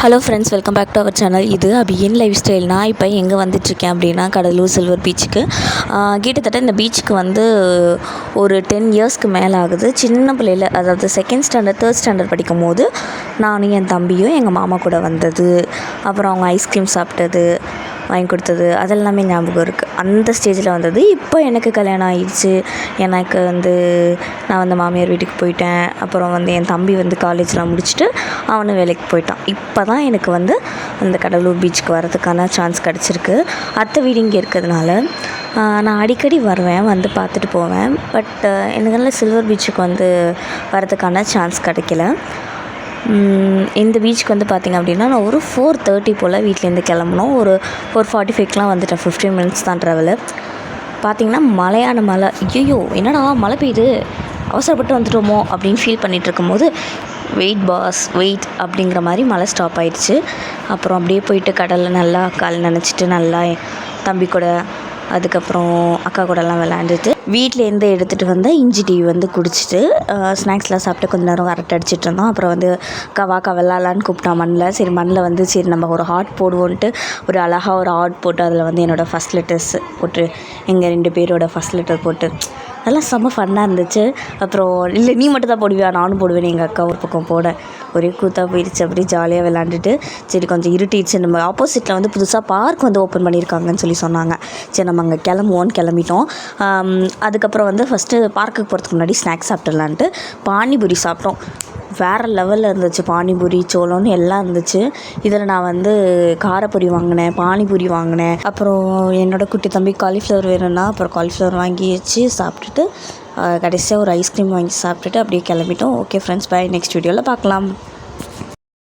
Hello friends, welcome back to our channel. இது அபியின் life style. நான் இப்போ எங்கே வந்துட்டுருக்கேன் அப்படின்னா கடலூர் சில்வர் பீச்சுக்கு. கிட்டத்தட்ட இந்த பீச்சுக்கு வந்து ஒரு 10 இயர்ஸ்க்கு மேலே ஆகுது. சின்ன பிள்ளையில், அதாவது 2nd ஸ்டாண்டர்ட் 3rd ஸ்டாண்டர்ட் படிக்கும் போது நானும் என் தம்பியும் எங்கள் மாமா கூட வந்தது, அப்புறம் அவங்க ஐஸ்கிரீம் சாப்பிட்டது, வாங்கி கொடுத்தது, அதெல்லாமே ஞாபகம் இருக்குது. அந்த ஸ்டேஜில் வந்தது. இப்போ எனக்கு கல்யாணம் ஆகிடுச்சு. எனக்கு நான் வந்து மாமியார் வீட்டுக்கு போயிட்டேன். அப்புறம் என் தம்பி காலேஜ்லாம் முடிச்சுட்டு அவனும் வேலைக்கு போயிட்டான். இப்போ தான் எனக்கு அந்த கடலூர் பீச்சுக்கு வரதுக்கான சான்ஸ் கிடச்சிருக்கு. அத்தை வீடு இங்கே இருக்கிறதுனால நான் அடிக்கடி வருவேன், பார்த்துட்டு போவேன். பட் எனக்கு சில்வர் பீச்சுக்கு வரதுக்கான சான்ஸ் கிடைக்கல. இந்த பீச்சுக்கு பார்த்திங்க அப்படின்னா நான் ஒரு 4:30 போல் வீட்டிலேருந்து கிளம்புனோம். ஒரு 4:45க்கெலாம் வந்துட்டேன். 15 மினிட்ஸ் தான் ட்ராவலு. பார்த்திங்கன்னா மழையான மழை. ஐயோ என்னடா மழை பெய்யுது, அவசரப்பட்டு வந்துட்டோமோ அப்படின்னு ஃபீல் பண்ணிகிட்டு இருக்கும்போது வெயிட் பாஸ் வெயிட் அப்படிங்கிற மாதிரி மழை ஸ்டாப் ஆகிடுச்சு. அப்புறம் அப்படியே போயிட்டு கடலில் நல்லா கால் நனைச்சிட்டு நல்லா தம்பி கூட அதுக்கப்புறம் அக்கா கூடலாம் விளையாண்டுட்டு வீட்டிலேருந்து எடுத்துகிட்டு வந்த இஞ்சி டீ குடிச்சிட்டு ஸ்நாக்ஸ்லாம் சாப்பிட்டு கொஞ்சம் நேரம் அரட்டை அடிச்சிட்டு இருந்தோம். அப்புறம் வாக்கா விளாட்லான்னு கூப்பிட்டா மண்ணில். சரி மண்ணில் சரி நம்ம ஒரு ஹார்ட் போடுவோன்ட்டு ஒரு அழகாக ஒரு ஹார்ட் போட்டு அதில் என்னோடய ஃபஸ்ட் லெட்டர்ஸ் போட்டு எங்கள் 2 பேரோட ஃபஸ்ட் லெட்டர் போட்டு அதெல்லாம் செம்ம ஃபன்னாக இருந்துச்சு. அப்புறம் இல்லை நீ மட்டும் தான் போடுவியா, நானும் போடுவேன், எங்கள் அக்கா ஒரு பக்கம் போட ஒரே கூத்தாக போயிடுச்சு. அப்படியே ஜாலியாக விளாண்டுட்டு சரி கொஞ்சம் இருட்டிடுச்சு. நம்ம ஆப்போசிட்டில் புதுசாக பார்க் ஓப்பன் பண்ணியிருக்காங்கன்னு சொல்லி சொன்னாங்க. சரி நம்ம அங்கே கிளம்புவோன்னு கிளம்பிட்டோம். அதுக்கப்புறம் ஃபஸ்ட்டு பார்க்குக்கு போகிறதுக்கு முன்னாடி ஸ்நாக்ஸ் சாப்பிட்டுடலான்ட்டு பானிபூரி சாப்பிட்டோம். வேறு லெவலில் இருந்துச்சு. பானிபூரி சோளம்னு எல்லாம் இருந்துச்சு. இதில் நான் காரப்பொரி வாங்கினேன், பானிபூரி வாங்கினேன். அப்புறம் என்னோடய குட்டி தம்பி காலிஃப்ளவர் வேணும்னா அப்புறம் காலிஃப்ளவர் வாங்கி வச்சு சாப்பிட்டுட்டு கடைசியாக ஒரு ஐஸ்கிரீம் வாங்கி சாப்பிட்டுட்டு அப்படியே கிளம்பிட்டோம். Okay friends, by. நெக்ஸ்ட் வீடியோவில் பார்க்கலாம்.